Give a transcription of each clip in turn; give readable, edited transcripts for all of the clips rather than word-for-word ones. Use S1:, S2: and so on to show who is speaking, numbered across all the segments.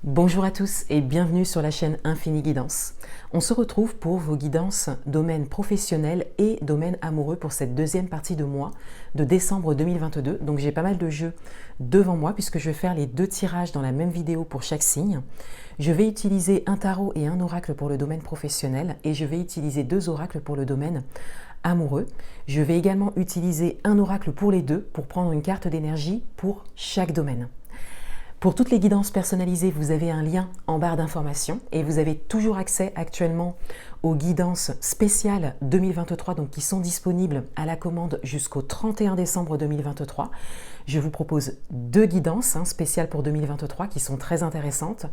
S1: Bonjour à tous et bienvenue sur la chaîne Infini Guidance. On se retrouve pour vos guidances domaine professionnel et domaine amoureux pour cette deuxième partie de mois de décembre 2022. Donc j'ai pas mal de jeux devant moi puisque je vais faire les deux tirages dans la même vidéo pour chaque signe. Je vais utiliser un tarot et un oracle pour le domaine professionnel et je vais utiliser deux oracles pour le domaine amoureux. Je vais également utiliser un oracle pour les deux pour prendre une carte d'énergie pour chaque domaine. Pour toutes les guidances personnalisées, vous avez un lien en barre d'informations et vous avez toujours accès actuellement aux guidances spéciales 2023 donc qui sont disponibles à la commande jusqu'au 31 décembre 2023. Je vous propose deux guidances spéciales pour 2023 qui sont très intéressantes.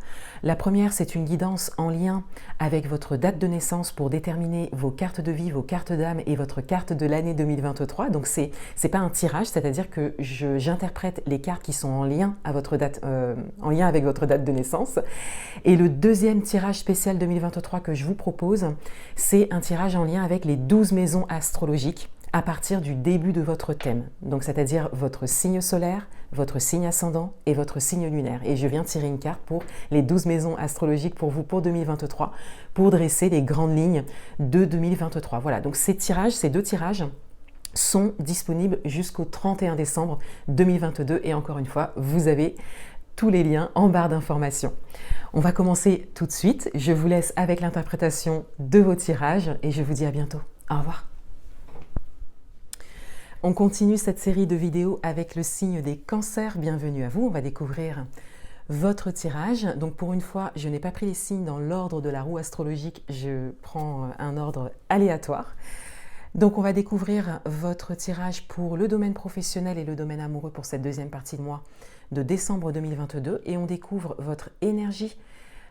S1: La première, c'est une guidance en lien avec votre date de naissance pour déterminer vos cartes de vie, vos cartes d'âme et votre carte de l'année 2023. Donc c'est pas un tirage, c'est-à-dire que j'interprète les cartes qui sont en lien avec votre date de naissance. Et le deuxième tirage spécial 2023 que je vous propose, c'est un tirage en lien avec les 12 maisons astrologiques à partir du début de votre thème, donc c'est-à-dire votre signe solaire, votre signe ascendant et votre signe lunaire. Et je viens tirer une carte pour les 12 maisons astrologiques pour vous pour 2023, pour dresser les grandes lignes de 2023. Voilà, donc ces deux tirages sont disponibles jusqu'au 31 décembre 2022 et encore une fois, vous avez tous les liens en barre d'informations. On va commencer tout de suite. Je vous laisse avec l'interprétation de vos tirages et je vous dis à bientôt. Au revoir. On continue cette série de vidéos avec le signe des cancers. Bienvenue à vous. On va découvrir votre tirage. Donc pour une fois, je n'ai pas pris les signes dans l'ordre de la roue astrologique. Je prends un ordre aléatoire. Donc on va découvrir votre tirage pour le domaine professionnel et le domaine amoureux pour cette deuxième partie de mois de décembre 2022. Et on découvre votre énergie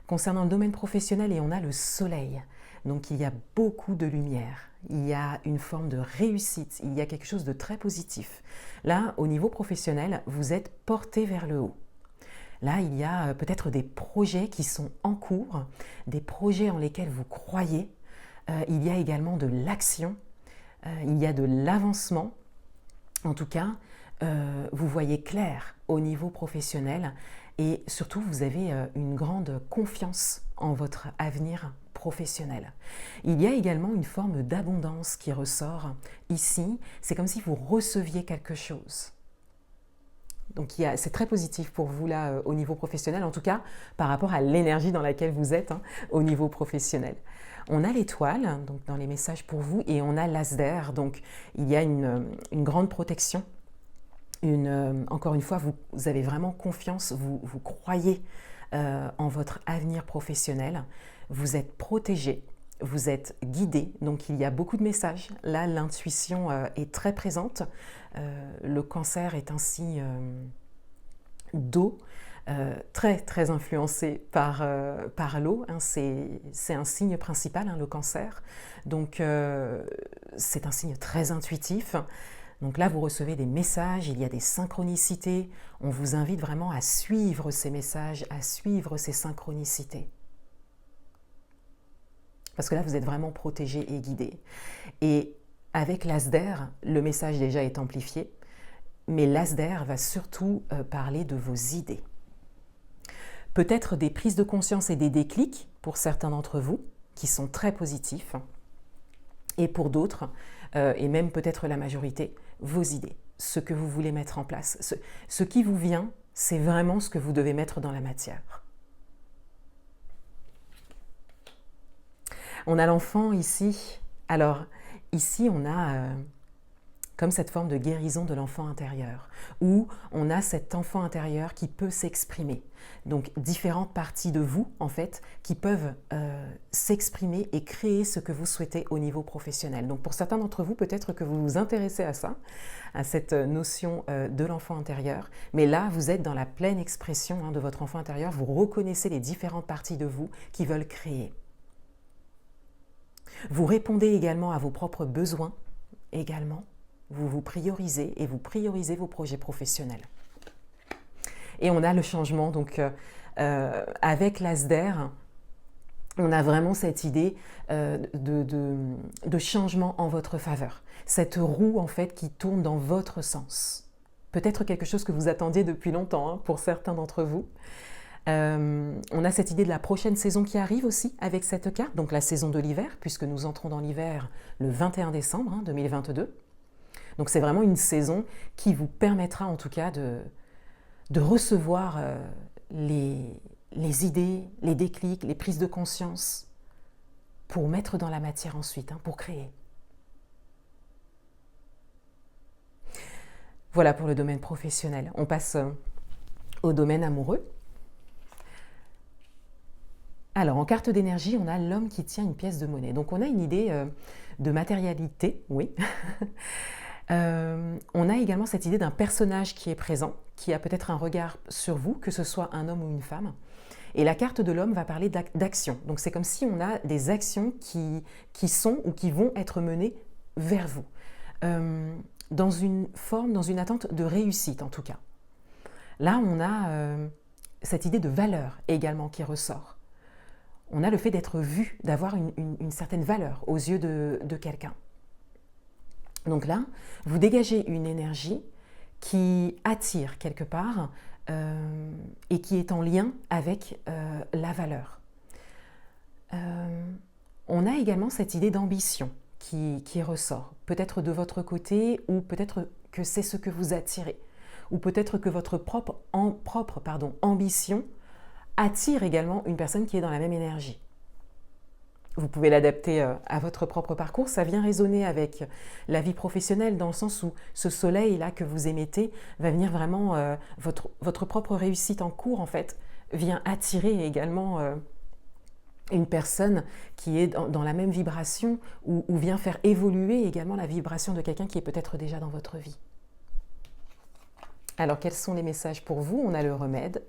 S1: concernant le domaine professionnel et on a le soleil. Donc il y a beaucoup de lumière, il y a une forme de réussite, il y a quelque chose de très positif. Là, au niveau professionnel, vous êtes porté vers le haut. Là, il y a peut-être des projets qui sont en cours, des projets en lesquels vous croyez. Il y a également de l'action, il y a de l'avancement. En tout cas, vous voyez clair au niveau professionnel et surtout, vous avez une grande confiance en votre avenir professionnel. Il y a également une forme d'abondance qui ressort ici. C'est comme si vous receviez quelque chose. Donc c'est très positif pour vous là au niveau professionnel, en tout cas par rapport à l'énergie dans laquelle vous êtes au niveau professionnel. On a l'étoile donc dans les messages pour vous et on a l'as d'air. Donc il y a une grande protection. Encore une fois, vous avez vraiment confiance, vous croyez en votre avenir professionnel, vous êtes protégé, vous êtes guidé, donc il y a beaucoup de messages. Là, l'intuition est très présente. Le cancer est un signe d'eau, très très influencé par l'eau. C'est un signe principal, le cancer. Donc c'est un signe très intuitif. Donc là, vous recevez des messages, il y a des synchronicités. On vous invite vraiment à suivre ces messages, à suivre ces synchronicités. Parce que là, vous êtes vraiment protégé et guidé. Et avec l'as d'air, le message déjà est amplifié, mais l'as d'air va surtout parler de vos idées. Peut-être des prises de conscience et des déclics pour certains d'entre vous, qui sont très positifs, et pour d'autres, et même peut-être la majorité, vos idées, ce que vous voulez mettre en place. Ce qui vous vient, c'est vraiment ce que vous devez mettre dans la matière. On a l'enfant ici. Alors, ici, on a comme cette forme de guérison de l'enfant intérieur, où on a cet enfant intérieur qui peut s'exprimer. Donc, différentes parties de vous, en fait, qui peuvent s'exprimer et créer ce que vous souhaitez au niveau professionnel. Donc, pour certains d'entre vous, peut-être que vous vous intéressez à ça, à cette notion de l'enfant intérieur. Mais là, vous êtes dans la pleine expression de votre enfant intérieur. Vous reconnaissez les différentes parties de vous qui veulent créer. Vous répondez également à vos propres besoins, également. Vous vous priorisez et vous priorisez vos projets professionnels. Et on a le changement, donc avec l'as d'air, on a vraiment cette idée de changement en votre faveur. Cette roue en fait qui tourne dans votre sens. Peut-être quelque chose que vous attendiez depuis longtemps pour certains d'entre vous. On a cette idée de la prochaine saison qui arrive aussi avec cette carte, donc la saison de l'hiver, puisque nous entrons dans l'hiver le 21 décembre 2022. Donc c'est vraiment une saison qui vous permettra en tout cas de recevoir les idées, les déclics, les prises de conscience pour mettre dans la matière ensuite, pour créer. Voilà pour le domaine professionnel. On passe au domaine amoureux. Alors, en carte d'énergie, on a l'homme qui tient une pièce de monnaie. Donc, on a une idée de matérialité, oui. On a également cette idée d'un personnage qui est présent, qui a peut-être un regard sur vous, que ce soit un homme ou une femme. Et la carte de l'homme va parler d'action. Donc, c'est comme si on a des actions qui sont ou qui vont être menées vers vous. Dans une forme, dans une attente de réussite, en tout cas. Là, on a cette idée de valeur également qui ressort. On a le fait d'être vu, d'avoir une certaine valeur aux yeux de quelqu'un. Donc là, vous dégagez une énergie qui attire quelque part et qui est en lien avec la valeur. On a également cette idée d'ambition qui ressort, peut-être de votre côté ou peut-être que c'est ce que vous attirez, ou peut-être que votre propre ambition attire également une personne qui est dans la même énergie. Vous pouvez l'adapter à votre propre parcours. Ça vient résonner avec la vie professionnelle dans le sens où ce soleil-là que vous émettez va venir vraiment, votre propre réussite en cours en fait, vient attirer également une personne qui est dans la même vibration ou vient faire évoluer également la vibration de quelqu'un qui est peut-être déjà dans votre vie. Alors, quels sont les messages pour vous? On a le remède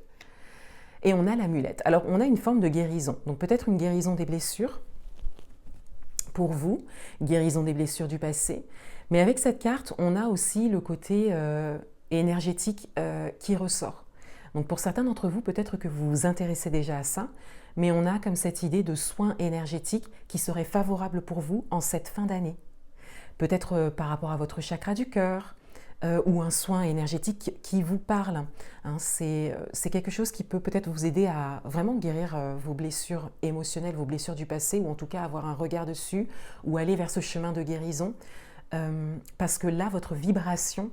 S1: et on a l'amulette. Alors, on a une forme de guérison. Donc, peut-être une guérison des blessures pour vous, guérison des blessures du passé. Mais avec cette carte, on a aussi le côté énergétique qui ressort. Donc, pour certains d'entre vous, peut-être que vous vous intéressez déjà à ça, mais on a comme cette idée de soins énergétiques qui seraient favorables pour vous en cette fin d'année. Peut-être par rapport à votre chakra du cœur, ou un soin énergétique qui vous parle. C'est quelque chose qui peut peut-être vous aider à vraiment guérir vos blessures émotionnelles, vos blessures du passé, ou en tout cas avoir un regard dessus, ou aller vers ce chemin de guérison, parce que là, votre vibration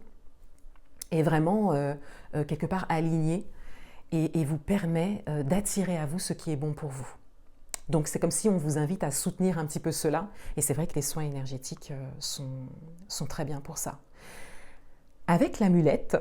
S1: est vraiment quelque part alignée et vous permet d'attirer à vous ce qui est bon pour vous. Donc c'est comme si on vous invite à soutenir un petit peu cela, et c'est vrai que les soins énergétiques sont très bien pour ça. Avec l'amulette,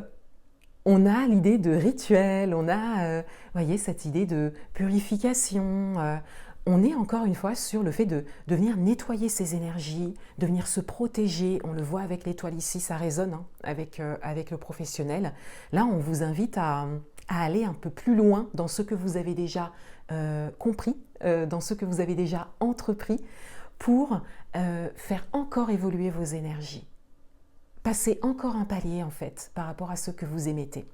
S1: on a l'idée de rituel, on a voyez, cette idée de purification. On est encore une fois sur le fait de venir nettoyer ses énergies, de venir se protéger. On le voit avec l'étoile ici, ça résonne avec le professionnel. Là, on vous invite à aller un peu plus loin dans ce que vous avez déjà compris, dans ce que vous avez déjà entrepris pour faire encore évoluer vos énergies. Passez encore un palier en fait par rapport à ce que vous émettez.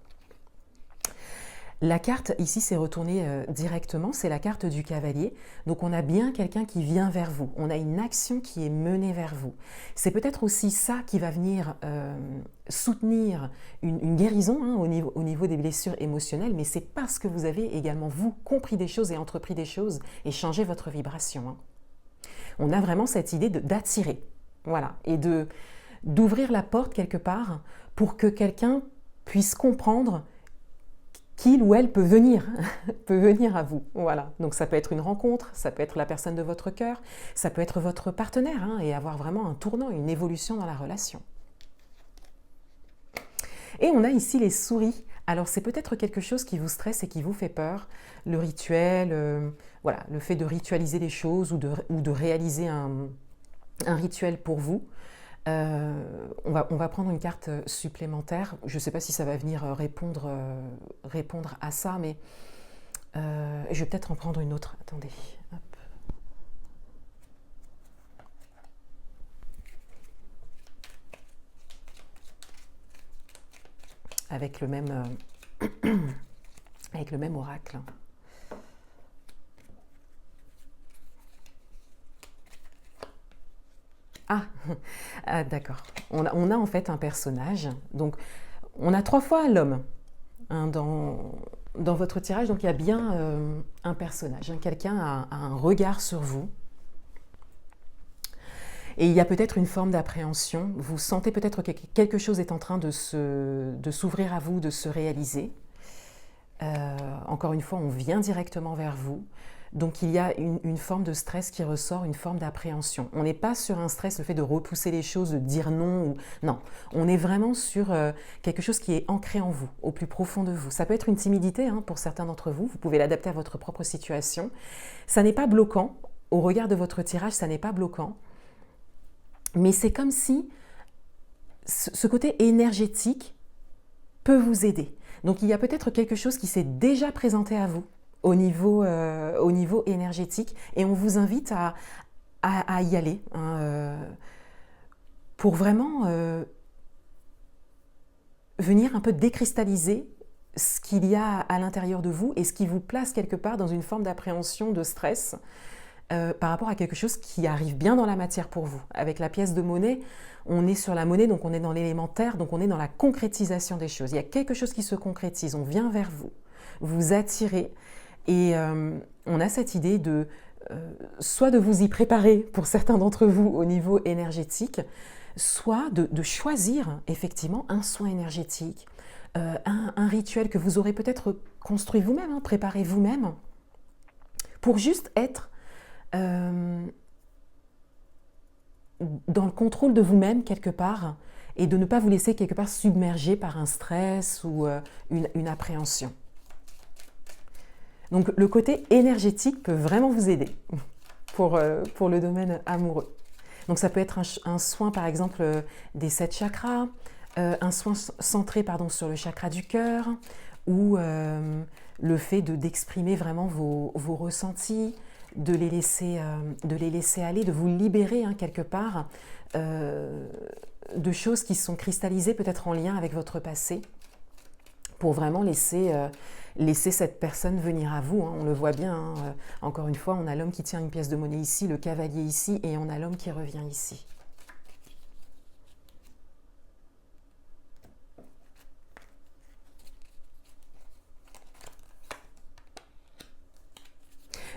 S1: La carte ici s'est retournée directement, c'est la carte du cavalier. Donc on a bien quelqu'un qui vient vers vous, on a une action qui est menée vers vous. C'est peut-être aussi ça qui va venir soutenir une guérison au niveau des blessures émotionnelles, mais c'est parce que vous avez également vous compris des choses et entrepris des choses et changé votre vibration. On a vraiment cette idée d'attirer, voilà, et d'ouvrir la porte quelque part pour que quelqu'un puisse comprendre qu'il ou elle peut venir à vous. Voilà. Donc ça peut être une rencontre, ça peut être la personne de votre cœur, ça peut être votre partenaire et avoir vraiment un tournant, une évolution dans la relation. Et on a ici les souris. Alors c'est peut-être quelque chose qui vous stresse et qui vous fait peur. Le rituel, voilà, le fait de ritualiser les choses ou de réaliser un rituel pour vous. On va prendre une carte supplémentaire. Je ne sais pas si ça va venir répondre à ça, mais je vais peut-être en prendre une autre. Attendez. Hop. Avec le même oracle. Ah d'accord. On a en fait un personnage. Donc, on a 3 fois l'homme. hein, dans votre tirage. Donc il y a bien un personnage, hein, quelqu'un a un regard sur vous. Et il y a peut-être une forme d'appréhension. Vous sentez peut-être que quelque chose est en train de s'ouvrir à vous, de se réaliser. Encore une fois, on vient directement vers vous. Donc il y a une forme de stress qui ressort, une forme d'appréhension. On n'est pas sur un stress, le fait de repousser les choses, de dire non. Non, on est vraiment sur quelque chose qui est ancré en vous, au plus profond de vous. Ça peut être une timidité, hein, pour certains d'entre vous. Vous pouvez l'adapter à votre propre situation. Ça n'est pas bloquant. Au regard de votre tirage, ça n'est pas bloquant. Mais c'est comme si ce côté énergétique peut vous aider. Donc il y a peut-être quelque chose qui s'est déjà présenté à vous au niveau énergétique et on vous invite à y aller, hein, pour vraiment venir un peu décristalliser ce qu'il y a à l'intérieur de vous et ce qui vous place quelque part dans une forme d'appréhension, de stress, par rapport à quelque chose qui arrive bien dans la matière pour vous. Avec la pièce de monnaie, on est sur la monnaie, donc on est dans l'élémentaire, donc on est dans la concrétisation des choses. Il y a quelque chose qui se concrétise, on vient vers vous, vous attirez, et on a cette idée de soit de vous y préparer pour certains d'entre vous au niveau énergétique, soit de choisir effectivement un soin énergétique, un rituel que vous aurez peut-être construit vous-même, hein, préparé vous-même, pour juste être dans le contrôle de vous-même quelque part et de ne pas vous laisser quelque part submerger par un stress ou une appréhension. Donc le côté énergétique peut vraiment vous aider pour le domaine amoureux. Donc ça peut être un soin par exemple des 7 chakras, un soin centré sur le chakra du cœur ou le fait d'exprimer vraiment vos ressentis, de les laisser aller, de vous libérer, hein, quelque part de choses qui sont cristallisées peut-être en lien avec votre passé pour vraiment laisser cette personne venir à vous, hein. On le voit bien, hein. Encore une fois, on a l'homme qui tient une pièce de monnaie ici, le cavalier ici et on a l'homme qui revient ici.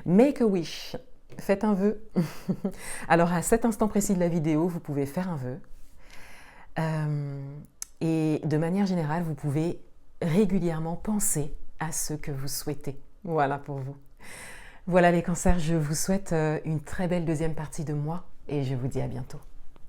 S1: Make a wish, faites un vœu. Alors à cet instant précis de la vidéo, vous pouvez faire un vœu. Et de manière générale, vous pouvez régulièrement penser à ce que vous souhaitez. Voilà pour vous. Voilà les cancers, je vous souhaite une très belle deuxième partie de mois et je vous dis à bientôt.